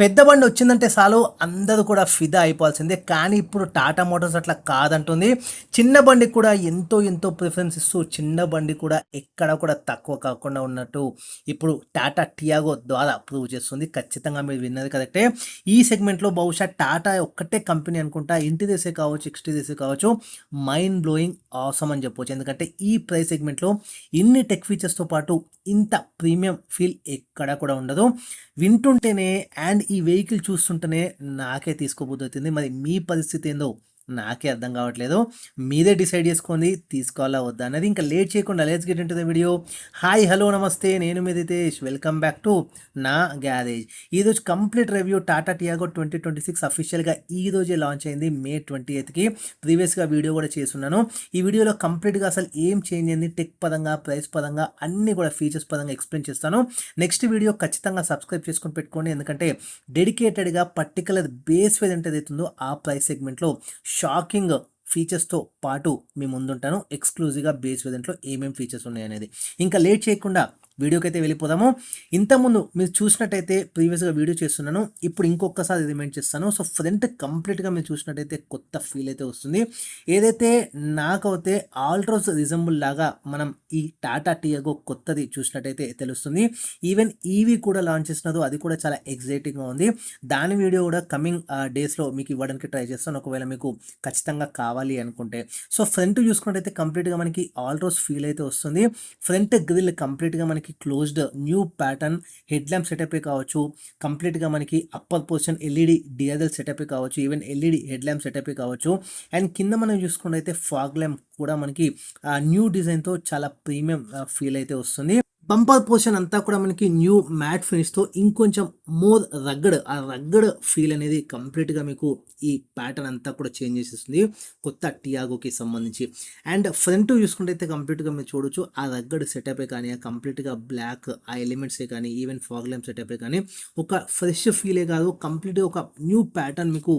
పెద్ద బండి వచ్చిందంటే చాలు అందరూ కూడా ఫిదా అయిపోవాల్సిందే. కానీ ఇప్పుడు టాటా మోటార్స్ అట్లా కాదంటుంది. చిన్న బండికి కూడా ఎంతో ప్రిఫరెన్స్ ఇస్తూ చిన్న బండి కూడా ఎక్కడ కూడా తక్కువ కాకుండా ఉన్నట్టు ఇప్పుడు టాటా టియాగో ద్వారా ప్రూవ్ చేస్తుంది. ఖచ్చితంగా మీరు విన్నది కరెక్టే. ఈ సెగ్మెంట్‌లో బహుశా టాటా ఒక్కటే కంపెనీ అనుకుంటా ఇంటీరియర్సే కావచ్చు, ఎక్స్‌టీరియర్సే కావచ్చు మైండ్ బ్లోయింగ్ ఆసమ్ అని చెప్పొచ్చు. ఎందుకంటే ఈ ప్రైస్ సెగ్మెంట్‌లో ఇన్ని టెక్ ఫీచర్స్‌తో పాటు ఇంత ప్రీమియం ఫీల్ ఎక్కడ కూడా ఉండదు. వింటుంటేనే అండ్ ఈ వెహికల్ చూస్తుంటేనే నాకే తీసుకోబోతుంది. మరి మీ పరిస్థితి ఏందో నాకే అర్థం కావట్లేదు. మీరే డిసైడ్ చేసుకోండి తీసుకోవాలా వద్దా అనేది. ఇంకా లేట్ చేయకుండా let's get into the video. Hi hello నమస్తే, నేను మీ రితేష్. వెల్కమ్ బ్యాక్ టు నా గ్యారేజ్. ఈరోజు కంప్లీట్ రివ్యూ టాటా టియాగో 2026 అఫీషియల్గా ఈ రోజే లాంచ్ అయింది మే 28కి. ప్రీవియస్గా వీడియో కూడా చేస్తున్నాను. ఈ వీడియోలో కంప్లీట్గా అసలు ఏం చేంజ్ అయింది టెక్ పరంగా, ప్రైస్ పరంగా అన్ని కూడా ఫీచర్స్ పరంగా ఎక్స్ప్లెయిన్ చేస్తాను. నెక్స్ట్ వీడియో ఖచ్చితంగా సబ్స్క్రైబ్ చేసుకొని పెట్టుకోండి. ఎందుకంటే డెడికేటెడ్గా పర్టికులర్ బేస్ ఏదైతే అవుతుందో ఆ ప్రైస్ సెగ్మెంట్లో షాకింగ్ ఫీచర్స్తో పాటు మీ ముందుంటాను. ఎక్స్క్లూజివ్గా బేస్ వేరియంట్లో ఏమేమి ఫీచర్స్ ఉన్నాయనేది. ఇంకా లేట్ చేయకుండా వీడియోకి అయితే వెళ్ళిపోదాము. ఇంతకుముందు మీరు చూసినట్టయితే ప్రీవియస్గా వీడియో చేస్తున్నాను, ఇప్పుడు ఇంకొకసారి రిమైండ్ చేస్తాను. సో ఫ్రంట్ కంప్లీట్గా మీరు చూసినట్టయితే కొత్త ఫీల్ అయితే వస్తుంది. ఏదైతే నాకైతే ఆల్ట్రోస్ రిజంబుల్ లాగా మనం ఈ టాటా టియాగో కొత్తది చూసినట్టయితే తెలుస్తుంది. ఈవెన్ ఈవీ కూడా లాంచ్ చేసినదో అది కూడా చాలా ఎగ్జైటింగ్గా ఉంది. దాని వీడియో కూడా కమింగ్ డేస్లో మీకు ఇవ్వడానికి ట్రై చేస్తాను, ఒకవేళ మీకు ఖచ్చితంగా కావాలి అనుకుంటే. సో ఫ్రంట్ చూసుకున్నట్టయితే కంప్లీట్గా మనకి ఆల్ట్రోస్ ఫీల్ అయితే వస్తుంది. ఫ్రంట్ గ్రిల్ కంప్లీట్గా మనకి closed new pattern head lamp setup కావచ్చు, కంప్లీట్గా మనకి upper portion LED DRL setup కావచ్చు, even LED head lamp setup కావచ్చు. అండ్ కింద మనం చూసుకున్నట్టయితే ఫాగ్ ల్యాంప్ కూడా మనకి న్యూ డిజైన్తో చాలా ప్రీమియం ఫీల్ అయితే వస్తుంది. బంపర్ పోర్షన్ అంతా కూడా మనకి న్యూ మ్యాట్ ఫినిష్తో ఇంకొంచెం మోర్ రగ్గడ్ ఫీల్ అనేది కంప్లీట్గా మీకు ఈ ప్యాటర్న్ అంతా కూడా చేంజ్ చేసేస్తుంది కొత్త టియాగోకి సంబంధించి. అండ్ ఫ్రంట్ చూసుకుంటే కంప్లీట్గా మీరు చూడొచ్చు ఆ రగ్గడ్ సెటపే కానీ, ఆ కంప్లీట్గా బ్లాక్ ఆ ఎలిమెంట్సే కానీ, ఈవెన్ ఫాగ్ ల్యాంప్ సెటపే కానీ ఒక ఫ్రెష్ ఫీలే కాదు, కంప్లీట్గా ఒక న్యూ ప్యాటర్న్ మీకు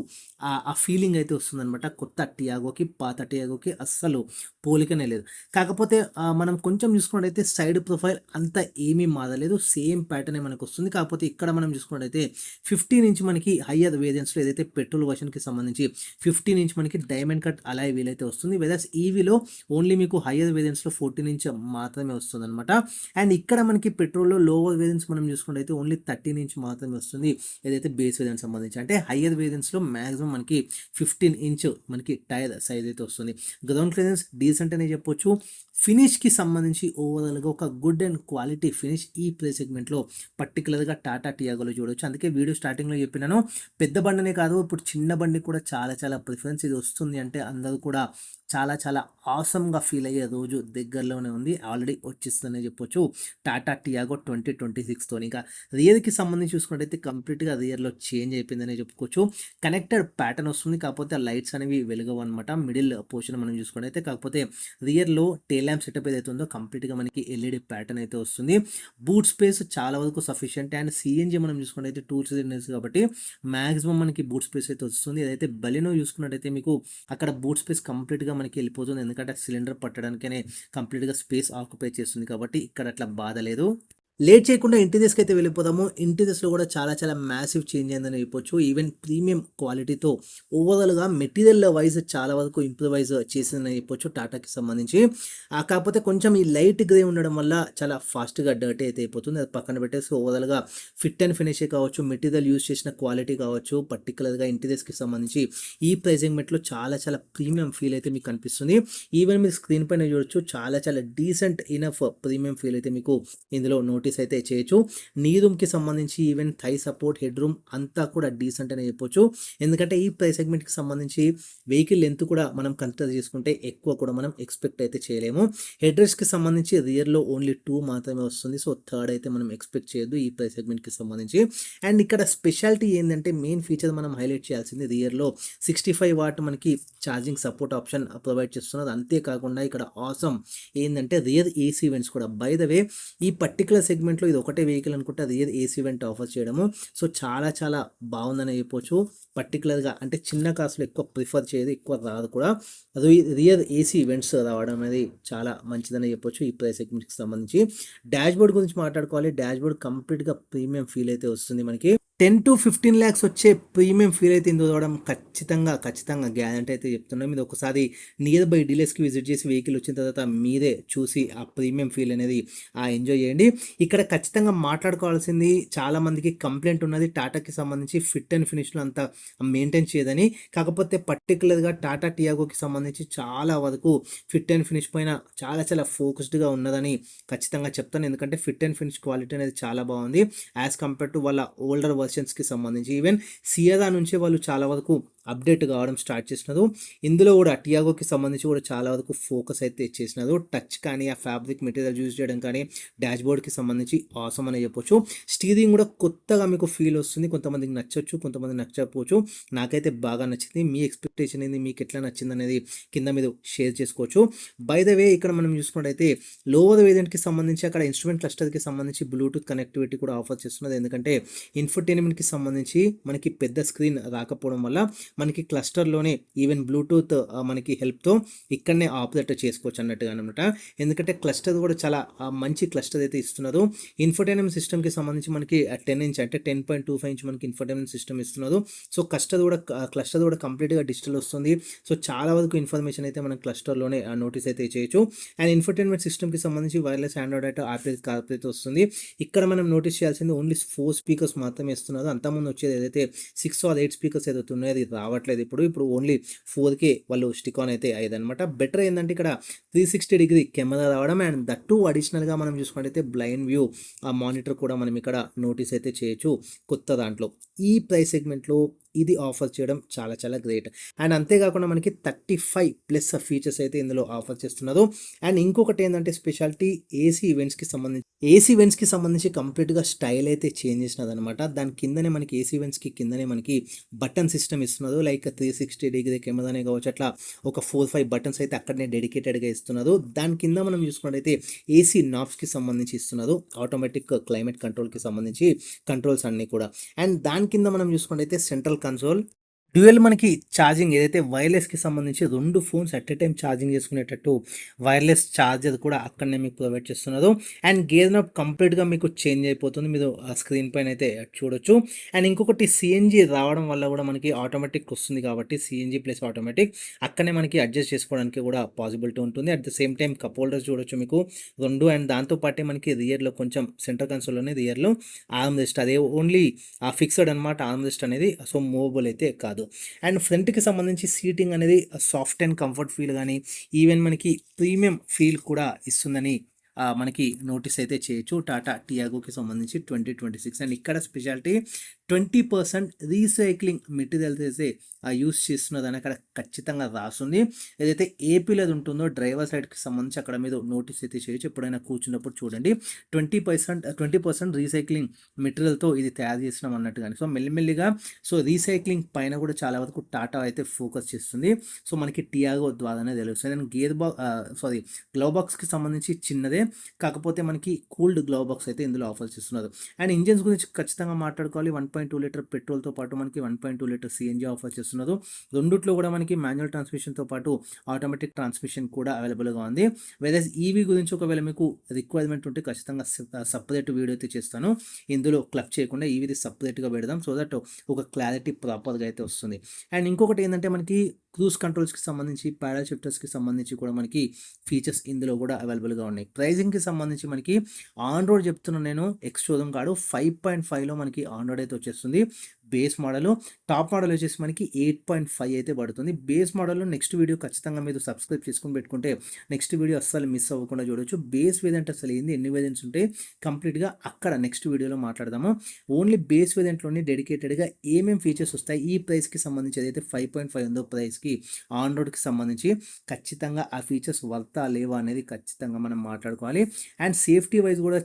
ఆ ఫీలింగ్ అయితే వస్తుందన్నమాట. కొత్త టియాగోకి పాత టియాగోకి అస్సలు పోలికనే లేదు. కాకపోతే మనం కొంచెం చూసుకున్నట్టయితే సైడ్ ప్రొఫైల్ అంతా ఏమీ మారలేదు, సేమ్ ప్యాటర్నే మనకు వస్తుంది. కాకపోతే ఇక్కడ మనం చూసుకున్నట్టయితే 15 ఇంచ్ మనకి హయ్యర్ వేరియంట్స్లో ఏదైతే పెట్రోల్ వర్షన్కి సంబంధించి 15 ఇంచ్ మనకి డైమండ్ కట్ అలాయ్ వీల్ అయితే వస్తుంది. వెదర్స్ ఈవీలో ఓన్లీ మీకు హయ్యర్ వేరియంట్స్లో 14 ఇంచ్ మాత్రమే వస్తుంది అనమాట. అండ్ ఇక్కడ మనకి పెట్రోల్లో లోవర్ వేరియంట్స్ మనం చూసుకున్నట్టయితే ఓన్లీ 13 ఇంచ్ మాత్రమే వస్తుంది ఏదైతే బేస్ వేరియంట్ సంబంధించి. అంటే హయ్యర్ వేరియంట్స్లో మ్యాక్సిమం మనకి 15 ఇంచ్ మనకి టైర్ సైజ్ అయితే వస్తుంది. గ్రౌండ్ క్లియరెన్స్ డీసెంట్ అనే చెప్పొచ్చు. ఫినిష్కి సంబంధించి ఓవరాల్గా ఒక గుడ్ అండ్ క్వాలిటీ ఫినిష్ ఈ ప్రైస్ సెగ్మెంట్లో పర్టికులర్గా టాటా టియాగోలో చూడవచ్చు. అందుకే వీడియో స్టార్టింగ్లో చెప్పినాను, పెద్ద బండినే కాదు ఇప్పుడు చిన్న బండి కూడా చాలా ప్రిఫరెన్స్ ఇది వస్తుంది అంటే అందరూ కూడా చాలా ఆసమ్గా ఫీల్ అయ్యే రోజు దగ్గరలోనే ఉంది. ఆల్రెడీ వచ్చేస్తుందనే చెప్పొచ్చు టాటా టియాగో 2026తో. ఇంకా రియర్కి సంబంధించి చూసుకున్నట్టయితే కంప్లీట్గా రియర్లో చేంజ్ అయిపోయిందనే చెప్పుకోవచ్చు. కనెక్టెడ్ ప్యాటర్న్ వస్తుంది, కాకపోతే లైట్స్ అనేవి వెలుగవు అనమాట మిడిల్ పోర్షన్ మనం చూసుకున్నట్టయితే. కాకపోతే రియర్లో టేల్ ల్యాంప్ సెటప్ ఏదైతే ఉందో కంప్లీట్గా మనకి ఎల్ఈడి ప్యాటర్న్ అయితే వస్తుంది. బూట్ స్పేస్ చాలా వరకు సఫిషియంట్. అండ్ సిఎన్జి మనం చూసుకున్నట్టయితే 2 సిలిండర్స్ కాబట్టి మ్యాక్సిమం మనకి బూట్ స్పేస్ అయితే వస్తుంది. ఏదైతే బలినో చూసుకున్నట్టయితే మీకు అక్కడ బూట్ స్పేస్ కంప్లీట్గా మనకి వెళ్ళిపోతుంది, ఎందుకంటే సిలిండర్ పట్టడానికనే కంప్లీట్గా స్పేస్ ఆక్యుపై చేస్తుంది కాబట్టి ఇక్కడ అట్లా బాధ లేదు. లేట్ చేయకుండా ఇంటీరియర్స్కి అయితే వెళ్ళిపోదాము. ఇంటీరియర్స్లో కూడా చాలా మ్యాసివ్ చేంజ్ అయిందని చెప్పొచ్చు. ఈవెన్ ప్రీమియం క్వాలిటీతో ఓవరాల్గా మెటీరియల్ వైజ్ చాలా వరకు ఇంప్రూవైజ్ చేసిందని చెప్పొచ్చు టాటాకి సంబంధించి. కాకపోతే కొంచెం ఈ లైట్ గ్రే ఉండడం వల్ల చాలా ఫాస్ట్గా డర్టీ అయితే అయిపోతుంది, అది పక్కన పెట్టేసి ఓవరాల్గా ఫిట్ అండ్ ఫినిషే కావచ్చు, మెటీరియల్ యూజ్ చేసిన క్వాలిటీ కావచ్చు, పర్టికులర్గా ఇంటీరియర్స్కి సంబంధించి ఈ ప్రైజింగ్ మెట్లో చాలా ప్రీమియం ఫీల్ అయితే మీకు కనిపిస్తుంది. ఈవెన్ మీరు స్క్రీన్ పైన చూడొచ్చు చాలా డీసెంట్ ఇనఫ్ ప్రీమియం ఫీల్ అయితే మీకు ఇందులో నోటీస్ అయితే చేయొచ్చు. నీ రూమ్కి సంబంధించి even thigh support, head room అంతా కూడా డీసెంట్ అని చెప్పొచ్చు. ఎందుకంటే ఈ ప్రైస్ సెగ్మెంట్కి సంబంధించి వెహికల్ లెంత్ కూడా మనం కన్సిడర్ చేసుకుంటే ఎక్కువ కూడా మనం ఎక్స్పెక్ట్ అయితే చేయలేము. హెడ్ రెస్ట్కి సంబంధించి రియర్లో ఓన్లీ 2 మాత్రమే వస్తుంది. సో థర్డ్ అయితే మనం ఎక్స్పెక్ట్ చేయొద్దు ఈ ప్రైస్ సెగ్మెంట్కి సంబంధించి. అండ్ ఇక్కడ స్పెషాలిటీ ఏంటంటే మెయిన్ ఫీచర్ మనం హైలైట్ చేయాల్సింది రియర్లో 65 వాట్ మనకి ఛార్జింగ్ సపోర్ట్ ఆప్షన్ ప్రొవైడ్ చేస్తున్నది. అంతేకాకుండా ఇక్కడ ఆసమ్ ఏంటంటే రియర్ ఏసీ ఈవెంట్స్ కూడా. బై ద వే ఈ పర్టికులర్ సెగ్మెంట్లో ఇది ఒకటే వెహికల్ అనుకుంటే రియర్ ఏసీ ఈవెంట్ ఆఫర్ చేయడము సో చాలా బాగుందని చెప్పొచ్చు. పర్టికులర్గా అంటే చిన్న కార్స్లో ఎక్కువ ప్రిఫర్ చేయదు, ఎక్కువ రాదు కూడా. అది రియర్ ఏసీ ఈవెంట్స్ రావడం అనేది చాలా మంచిదని చెప్పొచ్చు ఈ ప్రైస్ సెగ్మెంట్కి సంబంధించి. డాష్ బోర్డ్ గురించి మాట్లాడుకోవాలి. డాష్ బోర్డ్ కంప్లీట్గా ప్రీమియం ఫీల్ అయితే వస్తుంది మనకి. 10 to 15 lakhs వచ్చే ప్రీమియం ఫీల్ అయితే ఇందులో చూడడం ఖచ్చితంగా గ్యారంటీ అయితే చెప్తున్నాం. మీరు ఒకసారి నియర్ బై డీలర్స్కి విజిట్ చేసి వెహికల్ వచ్చిన తర్వాత మీరే చూసి ఆ ప్రీమియం ఫీల్ అనేది ఎంజాయ్ చేయండి. ఇక్కడ ఖచ్చితంగా మాట్లాడుకోవాల్సింది, చాలా మందికి కంప్లైంట్ ఉన్నది టాటాకి సంబంధించి ఫిట్ అండ్ ఫినిష్లో అంత మెయింటైన్ చేయదని. కాకపోతే పర్టికులర్గా టాటా టియాగోకి సంబంధించి చాలా వరకు ఫిట్ అండ్ ఫినిష్ పైన చాలా ఫోకస్డ్గా ఉన్నదని ఖచ్చితంగా చెప్తాను. ఎందుకంటే ఫిట్ అండ్ ఫినిష్ క్వాలిటీ అనేది చాలా బాగుంది యాజ్ కంపేర్ టు వాళ్ళ ఓల్డర్ వర్షన్స్కి సంబంధించి. ఈవెన్ సియరా నుంచే వాళ్ళు చాలా వరకు అప్డేట్ కావడం స్టార్ట్ చేసినారు. ఇందులో కూడా టియాగోకి సంబంధించి కూడా చాలా వరకు ఫోకస్ అయితే చేసినారు. టచ్ కానీ ఆ ఫ్యాబ్రిక్ మెటీరియల్ యూజ్ చేయడం కానీ డాష్ బోర్డ్కి సంబంధించి ఆసమ్ అని చెప్పొచ్చు. స్టీరింగ్ కూడా కొత్తగా మీకు ఫీల్ వస్తుంది. కొంతమందికి నచ్చొచ్చు, కొంతమంది నచ్చకపోవచ్చు. నాకైతే బాగా నచ్చింది. మీ ఎక్స్పెక్టేషన్ ఏంది, మీకు ఎట్లా నచ్చింది అనేది కింద మీరు షేర్ చేసుకోవచ్చు. బై ద వే ఇక్కడ మనం చూసుకున్నట్టయితే లోవర్ వేరియంట్కి సంబంధించి అక్కడ ఇన్స్ట్రుమెంట్ క్లస్టర్కి సంబంధించి బ్లూటూత్ కనెక్టివిటీ కూడా ఆఫర్ చేస్తున్నది. ఎందుకంటే ఇన్ఫర్టైన్మెంట్కి సంబంధించి మనకి పెద్ద స్క్రీన్ రాకపోవడం వల్ల మనకి క్లస్టర్లోనే ఈవెన్ బ్లూటూత్ మనకి హెల్ప్తో ఇక్కడనే ఆపరేట్ చేసుకోవచ్చు అన్నట్టుగా అనమాట. ఎందుకంటే క్లస్టర్ కూడా చాలా మంచి క్లస్టర్ అయితే ఇస్తున్నారు. ఇన్ఫర్టైన్మెంట్ సిస్టమ్కి సంబంధించి మనకి 10 ఇంచ్ అంటే 10.25 ఇంచ్ మనకి ఇన్ఫర్టైన్మెంట్ సిస్టమ్ ఇస్తున్నారు. సో క్లస్టర్ కూడా కంప్లీట్గా డిజిటల్ వస్తుంది. సో చాలా వరకు ఇన్ఫర్మేషన్ అయితే మనం క్లస్టర్లోనే నోటీస్ అయితే చేయొచ్చు. అండ్ ఇన్ఫర్టైన్మెంట్ సిస్టమ్కి సంబంధించి వైర్లెస్ ఆండ్రాయిడ్ అయితే ఆపరేట్ కార్పొరేట్ వస్తుంది. ఇక్కడ మనం నోటీస్ చేయాల్సింది ఓన్లీ 4 స్పీకర్స్ మాత్రమే ఇస్తున్నారు. అంతకుముందు వచ్చేది ఏదైతే 6 or 8 స్పీకర్స్ ఏదైతే ఉన్నాయో అది రావట్లేదు. ఇప్పుడు ఓన్లీ 4కే వాళ్ళు స్టిక్ ఆన్ అయితే అయ్యేదన్నమాట. బెటర్ ఏంటంటే ఇక్కడ 360 కెమెరా రావడం అండ్ దట్టు అడిషనల్గా మనం చూసుకుంటే బ్లైండ్ వ్యూ మానిటర్ కూడా మనం ఇక్కడ నోటీస్ అయితే చేయొచ్చు కొత్త దాంట్లో. ఈ ప్రైస్ సెగ్మెంట్లో ఇది ఆఫర్ చేయడం చాలా గ్రేట్. అండ్ అంతేకాకుండా మనకి 35+ ఫీచర్స్ అయితే ఇందులో ఆఫర్ చేస్తున్నారు. అండ్ ఇంకొకటి ఏంటంటే స్పెషాలిటీ ఏసీ ఈవెంట్స్కి సంబంధించి కంప్లీట్గా స్టైల్ అయితే చేంజ్ చేసినది అనమాట. దాని కిందనే మనకి ఏసీ ఈవెంట్స్కి కిందనే మనకి బటన్ సిస్టమ్ ఇస్తున్నారు. లైక్ 360 కెమెరానే కావచ్చు, అట్లా ఒక 4-5 బటన్స్ అయితే అక్కడనే డెడికేటెడ్గా ఇస్తున్నారు. దాని కింద మనం చూసుకున్నట్టయితే ఏసీ నాబ్స్కి సంబంధించి ఇస్తున్నారు, ఆటోమేటిక్ క్లైమేట్ కంట్రోల్కి సంబంధించి కంట్రోల్స్ అన్నీ కూడా. అండ్ దాని కింద మనం చూసుకున్నట్టయితే సెంట్రల్ కన్సోల్, డ్యూయల్ మనకి ఛార్జింగ్ ఏదైతే వైర్లెస్కి సంబంధించి 2 phones at a time charging చేసుకునేటట్టు వైర్లెస్ ఛార్జర్ కూడా అక్కడనే మీకు ప్రొవైడ్ చేస్తున్నారు. అండ్ గేర్ నాబ్ కంప్లీట్గా మీకు చేంజ్ అయిపోతుంది, మీరు ఆ స్క్రీన్ పైన అయితే చూడొచ్చు. అండ్ ఇంకొకటి సిఎన్జి రావడం వల్ల కూడా మనకి ఆటోమేటిక్ వస్తుంది కాబట్టి సిఎన్జి ప్లస్ ఆటోమేటిక్ అక్కడనే మనకి అడ్జస్ట్ చేసుకోవడానికి కూడా పాసిబిలిటీ ఉంటుంది. At the same time cup holders చూడొచ్చు మీకు 2. అండ్ దాంతోపాటే మనకి రియర్లో కొంచెం సెంటర్ కన్సోల్లోనే రియర్లో ఆర్మ్ రెస్ట్, అదే ఓన్లీ ఫిక్స్డ్ అనమాట ఆర్మ్ రెస్ట్ అనేది. సో మూవబుల్ అయితే కాదు. అండ్ ఫ్రంట్కి సంబంధించి సీటింగ్ అనేది సాఫ్ట్ అండ్ కంఫర్ట్ ఫీల్ కానీ ఈవెన్ మనకి ప్రీమియం ఫీల్ కూడా ఇస్తుందని మనకి నోటీస్ అయితే చేయొచ్చు టాటా టియాగోకి సంబంధించి 2026. అండ్ ఇక్కడ స్పెషాలిటీ 20% రీసైక్లింగ్ మెటీరియల్స్ అయితే యూస్ చేస్తున్నదని అక్కడ ఖచ్చితంగా రాస్తుంది. ఏదైతే ఏపీలో ఉంటుందో డ్రైవర్ సైడ్కి సంబంధించి అక్కడ మీరు నోటీస్ అయితే చేయొచ్చు. ఎప్పుడైనా కూర్చున్నప్పుడు చూడండి 20% రీసైక్లింగ్ మెటీరియల్తో ఇది తయారు చేసినాం అన్నట్టు. కానీ సో మెల్లిమెల్లిగా రీసైక్లింగ్ పైన కూడా చాలా వరకు టాటా అయితే ఫోకస్ చేస్తుంది. సో మనకి టియాగో ద్వారానే తెలుస్తుంది. అండ్ గ్లవ్ బాక్స్కి సంబంధించి చిన్నదే, కాకపోతే మనకి కూల్డ్ గ్లవ్ బాక్స్ అయితే ఇందులో ఆఫర్ చేస్తున్నారు. అండ్ ఇంజన్స్ గురించి ఖచ్చితంగా మాట్లాడుకోవాలి. 1.2 లీటర్ పెట్రోల్తో పాటు మనకి 1.2 లీటర్ సిఎన్జీ ఆఫర్ చేస్తున్నారు. రెండిట్లో కూడా మనకి మాన్యువల్ ట్రాన్స్మిషన్తో పాటు ఆటోమేటిక్ ట్రాన్స్మిషన్ కూడా అవైలబుల్గా ఉంది. వెరస్ ఈవీ గురించి ఒకవేళ మీకు రిక్వైర్మెంట్ ఉంటే ఖచ్చితంగా సపరేట్ వీడియో అయితే చేస్తాను. ఇందులో క్లబ్ చేయకుండా ఈవీది సపరేట్గా పెడదాం, సో దట్ ఒక క్లారిటీ ప్రాపర్గా అయితే వస్తుంది. అండ్ ఇంకొకటి ఏంటంటే మనకి క్రూజ్ కంట్రోల్స్కి సంబంధించి ప్యాడల్ షిఫ్టర్స్కి సంబంధించి కూడా మనకి ఫీచర్స్ ఇందులో కూడా అవైలబుల్గా ఉన్నాయి. ప్రైజింగ్కి సంబంధించి మనకి ఆన్ రోడ్ చెప్తున్నాను నేను, ఎక్స్ షోరూమ్ కాదు 5.5లో మనకి ఆన్ రోడ్ అయితే వచ్చేస్తుంది. బేస్ మోడల్, టాప్ మోడల్ వచ్చేసి మనకి 8.5 అయితే పడుతుంది. బేస్ మోడల్లో నెక్స్ట్ వీడియో ఖచ్చితంగా మీరు సబ్స్క్రైబ్ చేసుకుని పెట్టుకుంటే నెక్స్ట్ వీడియో అస్సలు మిస్ అవ్వకుండా చూడొచ్చు. బేస్ వేరియంట్ అసలు ఏంది, ఎన్ని వేరియంట్స్ ఉంటాయి కంప్లీట్గా అక్కడ నెక్స్ట్ వీడియోలో మాట్లాడదాము. ఓన్లీ బేస్ వేరియంట్లోనే డెడికేటెడ్గా ఏమేమి ఫీచర్స్ వస్తాయి ఈ ప్రైస్కి సంబంధించి, ఏదైతే 5.5 ఉందో ప్రైస్కి ఆన్ రోడ్కి సంబంధించి ఖచ్చితంగా ఆ ఫీచర్స్ వర్తా లేవా అనేది ఖచ్చితంగా మనం మాట్లాడుకోవాలి. అండ్ సేఫ్టీ వైజ్ కూడా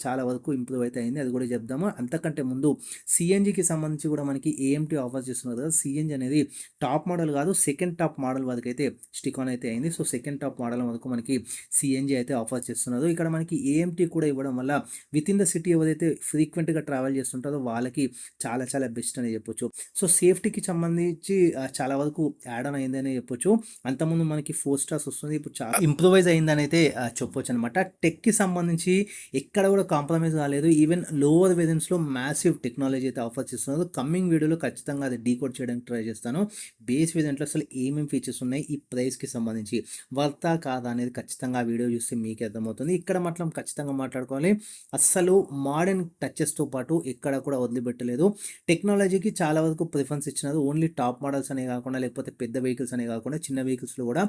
చాలా వరకు ఇంప్రూవ్ అయితే అయింది, అది కూడా చెప్దాము. అంతకంటే ముందు సిఎన్జికి సంబంధించి కూడా మనకి ఏఎంటీ ఆఫర్ చేస్తున్నారు కదా, సిఎన్జి అనేది టాప్ మోడల్ కాదు, సెకండ్ టాప్ మోడల్ వరకు అయితే స్టిక్ ఆన్ అయితే అయింది. సో సెకండ్ టాప్ మోడల్ వరకు మనకి సిఎన్జి అయితే ఆఫర్ చేస్తున్నారు. ఇక్కడ మనకి ఏఎంటీ కూడా ఇవ్వడం వల్ల విత్ ఇన్ ద సిటీ ఎవరైతే ఫ్రీక్వెంట్గా ట్రావెల్ చేస్తుంటారో వాళ్ళకి చాలా చాలా బెస్ట్ అని చెప్పొచ్చు. సో సేఫ్టీకి సంబంధించి చాలా వరకు యాడ్ ఆన్ అయిందని చెప్పొచ్చు. అంతకుముందు మనకి 4 స్టార్స్ వస్తుంది, ఇప్పుడు చాలా ఇంప్రూవైజ్ అయిందని అయితే చెప్పొచ్చు అనమాట. టెక్కి సంబంధించి ఎక్కడ కూడా కాంప్రమైజ్ కాలేదు. ఈవెన్ లోవర్ వేరియంట్స్లో మ్యాసివ్ టెక్నాలజీ అయితే ఆఫర్ చేస్తున్నారు. కమింగ్ వీడియోలో ఖచ్చితంగా అది డీకోడ్ చేయడానికి ట్రై చేస్తాను. బేస్ వేరియంట్లో అసలు ఏమేమి ఫీచర్స్ ఉన్నాయి, ఈ ప్రైస్కి సంబంధించి వర్తా కాదా అనేది ఖచ్చితంగా ఆ వీడియో చూస్తే మీకే అర్థమవుతుంది. ఇక్కడ మాత్రం ఖచ్చితంగా మాట్లాడుకోవాలి, అస్సలు మోడర్న్ టచెస్తో పాటు ఎక్కడ కూడా వదిలిపెట్టలేదు. టెక్నాలజీకి చాలా వరకు ప్రిఫరెన్స్ ఇచ్చినారు. ఓన్లీ టాప్ మోడల్స్ అనే కాకుండా, లేకపోతే పెద్ద వెహికల్స్ అనే కాకుండా చిన్న వెహికల్స్లో కూడా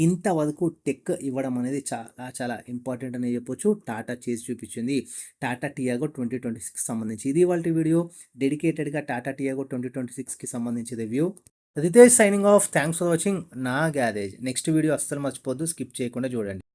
ఇంతవరకు టెక్ ఇవ్వడం అనేది చాలా చాలా ఇంపార్టెంట్ అని చెప్పొచ్చు. టాటా చేసి చూపించింది టాటా టియాగో 2026 సంబంధించి. ఇది వాళ్ళ వీడియో, డెడికేటెడ్గా టాటా టియాగో 2026కి సంబంధించి review. Ritesh signing off. Thanks for watching నా గ్యారేజ్. నెక్స్ట్ వీడియో అస్సలు మర్చిపోద్దు, స్కిప్ చేయకుండా చూడండి.